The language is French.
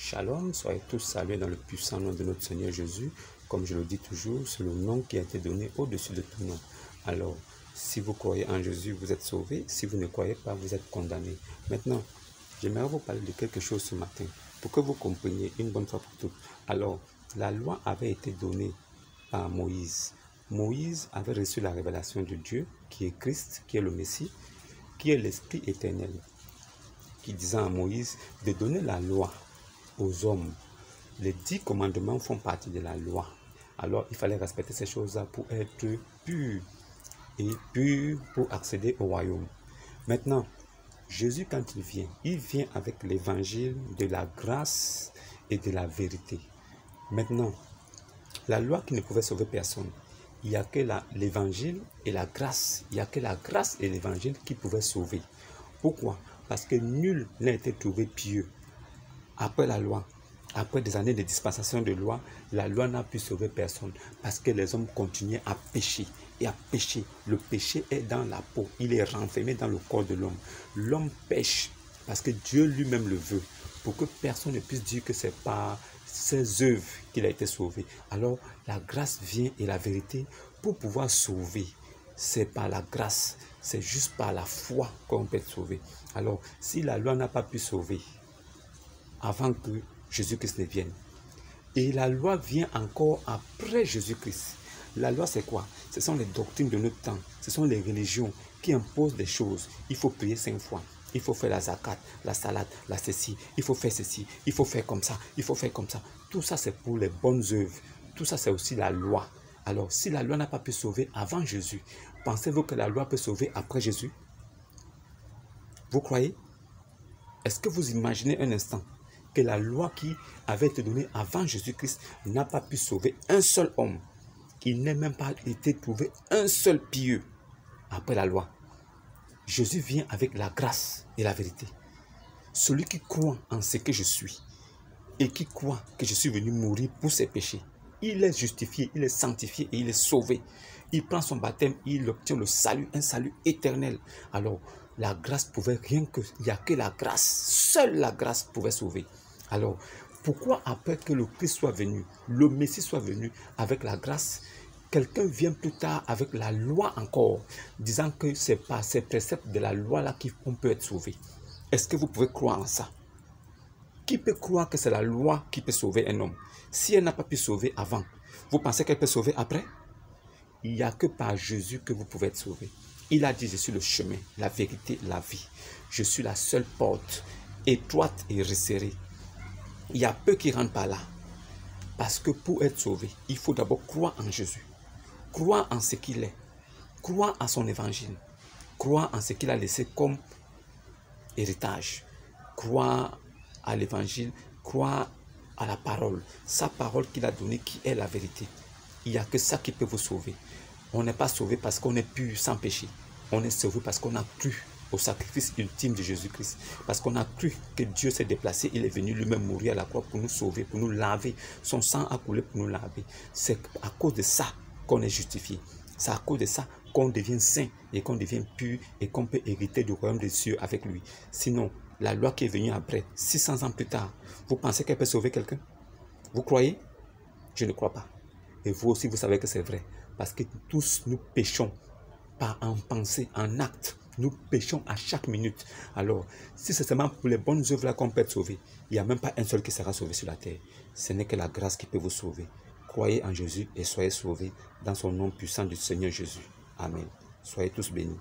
Shalom, soyez tous salués dans le puissant nom de notre Seigneur Jésus. Comme je le dis toujours, c'est le nom qui a été donné au-dessus de tout nom. Alors, si vous croyez en Jésus, vous êtes sauvés. Si vous ne croyez pas, vous êtes condamnés. Maintenant, j'aimerais vous parler de quelque chose ce matin pour que vous compreniez une bonne fois pour toutes. Alors, la loi avait été donnée par Moïse. Moïse avait reçu la révélation de Dieu, qui est Christ, qui est le Messie, qui est l'Esprit éternel, qui disait à Moïse de donner la loi aux hommes. Les 10 commandements font partie de la loi. Alors, il fallait respecter ces choses-là pour être pur et pur pour accéder au royaume. Maintenant, Jésus, quand il vient avec l'évangile de la grâce et de la vérité. Maintenant, la loi qui ne pouvait sauver personne, il n'y a que l'évangile et la grâce. Il n'y a que la grâce et l'évangile qui pouvaient sauver. Pourquoi? Parce que nul n'a été trouvé pieux. Après la loi, après des années de dispensation de loi, la loi n'a pu sauver personne parce que les hommes continuaient à pécher et à pécher. Le péché est dans la peau, il est renfermé dans le corps de l'homme. L'homme pêche parce que Dieu lui-même le veut, pour que personne ne puisse dire que c'est par ses œuvres qu'il a été sauvé. Alors la grâce vient et la vérité pour pouvoir sauver. C'est par la grâce, c'est juste par la foi qu'on peut être sauvé. Alors si la loi n'a pas pu sauver, avant que Jésus-Christ ne vienne. Et la loi vient encore après Jésus-Christ. La loi, c'est quoi? Ce sont les doctrines de notre temps. Ce sont les religions qui imposent des choses. Il faut prier 5 fois. Il faut faire la zakat, la salade, la ceci. Il faut faire ceci. Il faut faire comme ça. Il faut faire comme ça. Tout ça, c'est pour les bonnes œuvres. Tout ça, c'est aussi la loi. Alors, si la loi n'a pas pu sauver avant Jésus, pensez-vous que la loi peut sauver après Jésus? Vous croyez? Est-ce que vous imaginez un instant que la loi qui avait été donnée avant Jésus-Christ n'a pas pu sauver un seul homme? Il n'a même pas été trouvé un seul pieux après la loi. Jésus vient avec la grâce et la vérité. Celui qui croit en ce que je suis et qui croit que je suis venu mourir pour ses péchés, il est justifié, il est sanctifié et il est sauvé. Il prend son baptême, il obtient le salut, un salut éternel. Alors, la grâce pouvait rien que... Il n'y a que la grâce. Seule la grâce pouvait sauver. Alors, pourquoi après que le Christ soit venu, le Messie soit venu avec la grâce, quelqu'un vient plus tard avec la loi encore, disant que c'est par ces préceptes de la loi-là qu'on peut être sauvé? Est-ce que vous pouvez croire en ça? Qui peut croire que c'est la loi qui peut sauver un homme? Si elle n'a pas pu sauver avant, vous pensez qu'elle peut sauver après? Il n'y a que par Jésus que vous pouvez être sauvé. Il a dit, je suis le chemin, la vérité, la vie. Je suis la seule porte, étroite et resserrée. Il y a peu qui rentrent par là. Parce que pour être sauvé, il faut d'abord croire en Jésus. Croire en ce qu'il est. Croire en son évangile. Croire en ce qu'il a laissé comme héritage. Croire à l'évangile. Croire à la parole. Sa parole qu'il a donnée qui est la vérité. Il n'y a que ça qui peut vous sauver. On n'est pas sauvé parce qu'on est pur sans péché. On est sauvé parce qu'on a cru au sacrifice ultime de Jésus-Christ. Parce qu'on a cru que Dieu s'est déplacé. Il est venu lui-même mourir à la croix pour nous sauver, pour nous laver. Son sang a coulé pour nous laver. C'est à cause de ça qu'on est justifié. C'est à cause de ça qu'on devient saint et qu'on devient pur et qu'on peut hériter du royaume des cieux avec lui. Sinon, la loi qui est venue après, 600 ans plus tard, vous pensez qu'elle peut sauver quelqu'un? Vous croyez? Je ne crois pas. Et vous aussi, vous savez que c'est vrai. Parce que tous nous péchons, pas en pensée, en acte. Nous péchons à chaque minute. Alors, si c'est seulement pour les bonnes œuvres là qu'on peut être sauvé, il n'y a même pas un seul qui sera sauvé sur la terre. Ce n'est que la grâce qui peut vous sauver. Croyez en Jésus et soyez sauvés dans son nom puissant du Seigneur Jésus. Amen. Soyez tous bénis.